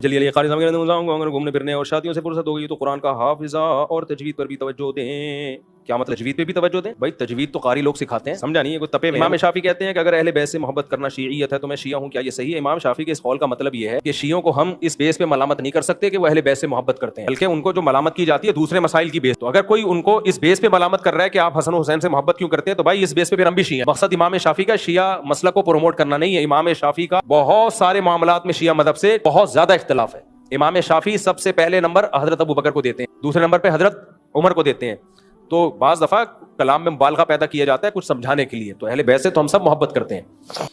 جلیل علی قاری صاحب اگر گھومنے پھرنے اور شادیوں سے فرصت ہو گئی تو قرآن کا حافظہ اور تجوید پر بھی توجہ دیں. کیا مطلب تجوید پہ بھی توجہ دیں؟ بھائی تجوید تو قاری لوگ سکھاتے ہیں, سمجھا نہیں ہے کوئی تپے میں. امام شافعی کہتے ہیں کہ اگر اہل بیت سے محبت کرنا شیعیت ہے تو میں شیعہ ہوں. کیا یہ صحیح ہے؟ امام شافعی کے اس قول کا مطلب یہ ہے کہ شیعوں کو ہم اس بیس پہ ملامت نہیں کر سکتے کہ وہ اہل بیت سے محبت کرتے ہیں, بلکہ ان کو جو ملامت کی جاتی ہے دوسرے مسائل کی بیس. تو اگر کوئی ان کو اس بیس پہ ملامت کر رہا ہے کہ آپ حسن و حسین سے محبت کیوں کرتے ہیں, تو بھائی اس بیس پہ پھر ہم بھی شیعہ. مقصد امام شافعی کا شیعہ مسلک کو پروموٹ کرنا نہیں ہے. امام شافعی کا بہت سارے معاملات میں شیعہ مذہب سے بہت زیادہ اختلاف ہے. امام شافعی سب سے پہلے نمبر حضرت ابو بکر کو دیتے ہیں, دوسرے نمبر پہ حضرت عمر کو دیتے ہیں. تو بعض دفعہ کلام میں مبالغہ پیدا کیا جاتا ہے کچھ سمجھانے کے لیے. تو اہل بیت سے تو ہم سب محبت کرتے ہیں.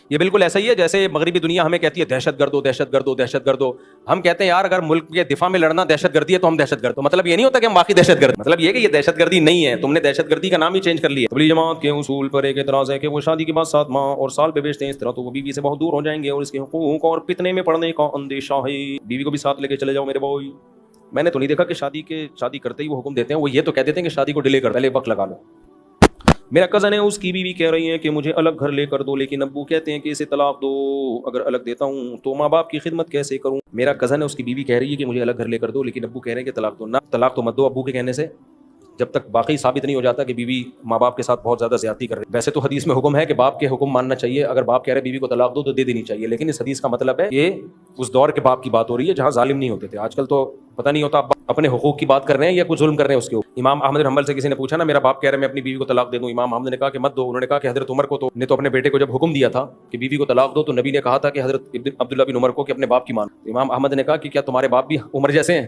یہ بالکل ایسا ہی ہے جیسے مغربی دنیا ہمیں کہتی ہے دہشت گرد ہو, دہشت گرد ہو, دہشت گرد ہو. ہم کہتے ہیں یار اگر ملک کے دفاع میں لڑنا دہشت گردی ہے تو ہم دہشت گرد. تو مطلب یہ نہیں ہوتا کہ ہم واقعی دہشت گرد, مطلب یہ کہ یہ دہشت گردی نہیں ہے, تم نے دہشت گردی کا نام ہی چینج کر لیا. تبلیغ جماعت کے اصول پر ایک اعتراض ہے کہ وہ شادی کے بعد 7 ماہ اور سال پہ بیچتے ہیں, اس طرح تو وہ بیوی سے بہت دور ہو جائیں گے اور اس کے حقوق اور فتنے میں پڑنے کا اندیشہ ہے. بیوی کو بھی ساتھ لے کے چلے جاؤ میرے بھائی. میں نے تو نہیں دیکھا کہ شادی کرتے ہی وہ حکم دیتے ہیں. وہ یہ تو کہہ دیتے ہیں کہ شادی کو ڈیلے کر, پہلے وقت لگا لو. میرا کزن ہے, اس کی بیوی کہہ رہی ہے کہ مجھے الگ گھر لے کر دو, لیکن ابو کہتے ہیں کہ اسے طلاق دو. اگر الگ دیتا ہوں تو ماں باپ کی خدمت کیسے کروں؟ میرا کزن ہے, اس کی بیوی کہہ رہی ہے کہ مجھے الگ گھر لے کر دو, لیکن ابو کہہ رہے ہیں کہ طلاق دو. نہ طلاق تو مت دو ابو کے کہنے سے, جب تک باقی ثابت نہیں ہو جاتا کہ بیوی ماں باپ کے ساتھ بہت زیادہ زیادتی کر رہی ہے. ویسے تو حدیث میں حکم ہے کہ باپ کے حکم ماننا چاہیے. اگر باپ کہہ رہے بیوی کو طلاق دو تو دے دینی چاہیے, لیکن اس حدیث کا مطلب ہے یہ اس دور کے باپ کی بات ہو رہی ہے جہاں ظالم نہیں ہوتے تھے. آج کل تو پتہ نہیں ہوتا اپنے حقوق کی بات کر رہے ہیں یا کچھ ظلم کر رہے ہیں اس کے اوپر. امام احمد حنبل سے کسی نے پوچھا نا, میرا باپ کہہ رہے میں اپنی بیوی کو طلاق دے دوں. امام احمد نے کہا کہ مت دو. انہوں نے کہا کہ حضرت عمر کو تو اپنے بیٹے کو جب حکم دیا تھا کہ بیوی کو طلاق دو, تو نبی نے کہا تھا کہ حضرت عبداللہ بن عمر کو کہ اپنے باپ کی مان. امام احمد نے کہا کہ کیا تمہارے باپ بھی عمر جیسے ہیں؟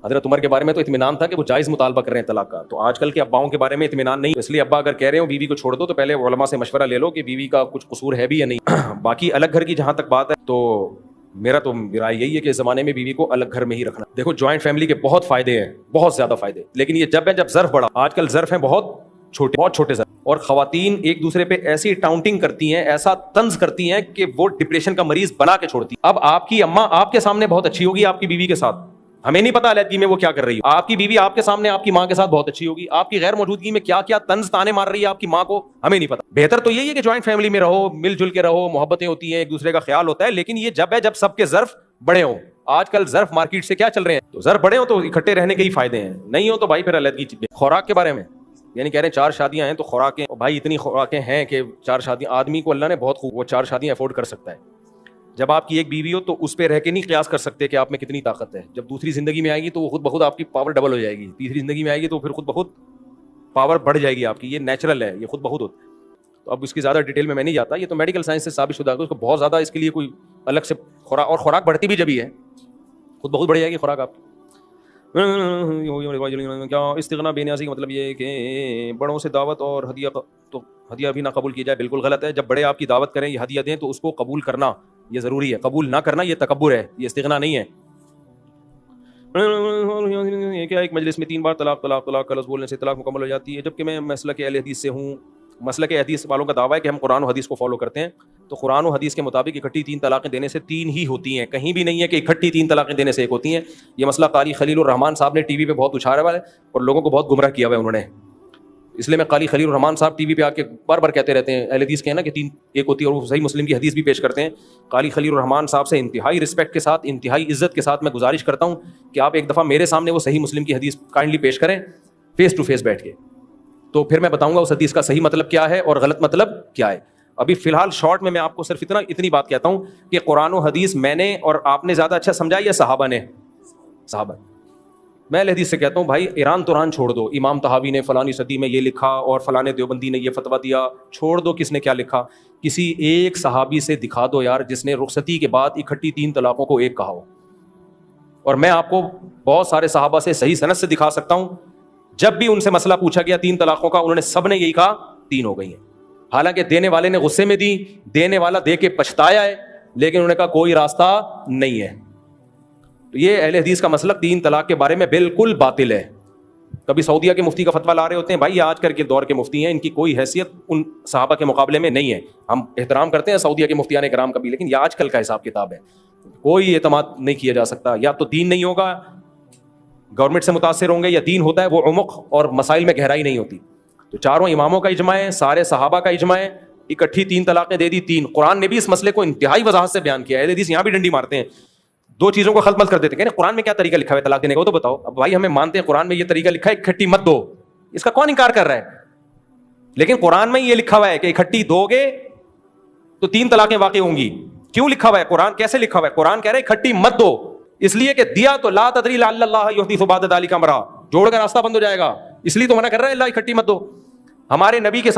حضرت عمر کے بارے میں تو اطمینان تھا کہ وہ جائز مطالبہ کر رہے ہیں طلاق کا. تو آج کل کے اباؤں کے بارے میں اطمینان نہیں, اس لیے ابا اگر کہہ رہے ہو بیوی کو چھوڑ دو تو پہلے علماء سے مشورہ لے لو کہ بیوی کا کچھ قصور ہے بھی یا نہیں. باقی الگ گھر کی جہاں تک بات ہے تو میرا تو رائے یہی ہے کہ اس زمانے میں بیوی کو الگ گھر میں ہی رکھنا. دیکھو جوائنٹ فیملی کے بہت فائدے ہیں, بہت زیادہ فائدے, لیکن یہ جب ظرف بڑا. آج کل ظرف ہیں بہت چھوٹے ظرف, اور خواتین ایک دوسرے پہ ایسی ٹاؤنٹنگ کرتی ہیں, ایسا طنز کرتی ہیں کہ وہ ڈپریشن کا مریض بنا کے چھوڑتی. اب آپ کی اماں آپ کے سامنے بہت اچھی ہوگی آپ کی بیوی کے ساتھ, ہمیں نہیں پتا علیحدگی میں وہ کیا کر رہی ہے. آپ کی بیوی آپ کے سامنے آپ کی ماں کے ساتھ بہت اچھی ہوگی, آپ کی غیر موجودگی میں کیا کیا طنز تانے مار رہی ہے آپ کی ماں کو, ہمیں نہیں پتا. بہتر تو یہی ہے کہ جوائنٹ فیملی میں رہو, مل جل کے رہو, محبتیں ہوتی ہیں, ایک دوسرے کا خیال ہوتا ہے. لیکن یہ جب سب کے ظرف بڑے ہوں. آج کل ظرف مارکیٹ سے کیا چل رہے ہیں, تو ظرف بڑے ہوں تو اکٹھے رہنے کے ہی فائدے ہیں, نہیں ہو تو بھائی پھر علیحدگی. خوراک کے بارے میں یعنی کہہ رہے ہیں 4 شادیاں ہیں تو خوراکیں, بھائی اتنی خوراکیں ہیں کہ 4 شادیاں آدمی کو اللہ نے بہت خوب, وہ 4 شادیاں افورڈ کر سکتا ہے. جب آپ کی ایک بیوی ہو تو اس پہ رہ کے نہیں قیاس کر سکتے کہ آپ میں کتنی طاقت ہے. جب دوسری زندگی میں آئے گی تو وہ خود بخود آپ کی پاور ڈبل ہو جائے گی. تیسری زندگی میں آئے گی تو پھر خود بخود پاور بڑھ جائے گی آپ کی. یہ نیچرل ہے, یہ خود بخود ہوتا ہے. تو اب اس کی زیادہ ڈیٹیل میں نہیں جاتا, یہ تو میڈیکل سائنس سے ثابت شدہ ہے. اس کو بہت زیادہ اس کے لیے کوئی الگ سے خوراک, اور خوراک بڑھتی بھی جبھی ہے, خود بخود بڑھ جائے گی خوراک آپ کی. کیا استغنا بے نیازی کا مطلب یہ ہے کہ بڑوں سے دعوت اور ہدیہ بھی نہ قبول کی جائے؟ بالکل غلط ہے. جب بڑے آپ کی دعوت کریں یا ہدیہ دیں تو اس کو قبول کرنا یہ ضروری ہے, قبول نہ کرنا یہ تکبر ہے, یہ استغنا نہیں ہے. یہ کیا ایک مجلس میں 3 بار طلاق طلاق طلاق کا لفظ بولنے سے طلاق مکمل ہو جاتی ہے؟ جبکہ میں مسلک اہل حدیث سے ہوں. مسلک حدیث والوں کا دعویٰ ہے کہ ہم قرآن و حدیث کو فالو کرتے ہیں, تو قرآن و حدیث کے مطابق اکٹھی 3 طلاقیں دینے سے 3 ہی ہوتی ہیں. کہیں بھی نہیں ہے کہ اکٹھی 3 طلاقیں دینے سے 1 ہوتی ہیں. یہ مسئلہ قاری خلیل الرحمان صاحب نے ٹی وی پہ بہت اچھالا ہوا ہے اور لوگوں کو بہت گمراہ کیا ہوا ہے انہوں نے. اس لیے میں قاری خلیل الرحمان صاحب ٹی وی پہ آ کے بار بار کہتے رہتے ہیں اہل حدیث کے نا کہ 3 1 ہوتی ہے, اور صحیح مسلم کی حدیث بھی پیش کرتے ہیں. قاری خلیل الرحمان صاحب سے انتہائی رسپیکٹ کے ساتھ, انتہائی عزت کے ساتھ میں گزارش کرتا ہوں کہ آپ ایک دفعہ میرے سامنے وہ صحیح مسلم کی حدیث کائنڈلی پیش کریں فیس ٹو فیس بیٹھ کے, تو پھر میں بتاؤں گا اس حدیث کا صحیح مطلب کیا ہے اور غلط مطلب کیا ہے. ابھی فی الحال شارٹ میں آپ کو صرف اتنی بات کہتا ہوں کہ قرآن و حدیث میں نے اور آپ نے زیادہ اچھا سمجھا یا صحابہ نے؟ صحابہ. میں اہل حدیث سے کہتا ہوں بھائی ایران توران چھوڑ دو, امام طحاوی نے فلانی صدی میں یہ لکھا اور فلانے دیوبندی نے یہ فتویٰ دیا, چھوڑ دو کس نے کیا لکھا. کسی ایک صحابی سے دکھا دو یار جس نے رخصتی کے بعد اکٹھی 3 طلاقوں کو ایک کہا ہو. اور میں آپ کو بہت سارے صحابہ سے صحیح سند سے دکھا سکتا ہوں, جب بھی ان سے مسئلہ پوچھا گیا 3 طلاقوں کا, انہوں نے سب نے یہی کہا 3 ہو گئی ہیں. حالانکہ دینے والے نے غصے میں دی, دینے والا دے کے پچھتایا ہے, لیکن انہوں نے کہا کوئی راستہ نہیں ہے. تو یہ اہل حدیث کا مسلک 3 طلاق کے بارے میں بالکل باطل ہے. کبھی سعودیہ کے مفتی کا فتویٰ لا رہے ہوتے ہیں, بھائی یہ آج کل کے دور کے مفتی ہیں, ان کی کوئی حیثیت ان صحابہ کے مقابلے میں نہیں ہے. ہم احترام کرتے ہیں سعودیہ کے مفتیان کرام کا بھی, لیکن یہ آج کل کا حساب کتاب ہے, کوئی اعتماد نہیں کیا جا سکتا. یا تو دین نہیں ہوگا, گورنمنٹ سے متاثر ہوں گے, یا دین ہوتا ہے وہ عمق اور مسائل میں گہرائی نہیں ہوتی. تو 4 اماموں کا اجماع ہے, سارے صحابہ کا اجماع ہے, اکٹھی 3 طلاقیں دے دی 3. قرآن نے بھی اس مسئلے کو انتہائی وضاحت سے بیان کیا ہے. اہل حدیث یہاں بھی ڈنڈی مارتے ہیں, دو چیزوں کو خلط مت کر دیتے ہیں کہ قرآن میں کیا طریقہ لکھا ہوا ہے طلاق دینے کا، وہ تو بتاؤ. اب بھائی ہمیں مانتے ہیں قرآن میں یہ طریقہ لکھا ہے اکٹھی مت دو، اس کا کون انکار کر رہا ہے؟ لیکن قرآن میں یہ لکھا ہوا ہے کہ اکٹھی دو گے تو 3 طلاقیں واقع ہوں گی. کیوں لکھا ہوا ہے؟ قرآن کیسے لکھا ہوا ہے؟ قرآن کہہ رہا ہے اکٹھی مت دو، اس لیے کہ دیا تو لا تدری لعل اللہ یحدث بعد ذلک امرا، جوڑ کا راستہ بند ہو جائے گا، اس لیے تو منع کر رہا ہے اللہ اکٹھی مت دو. ہمارے نبی کے سامنے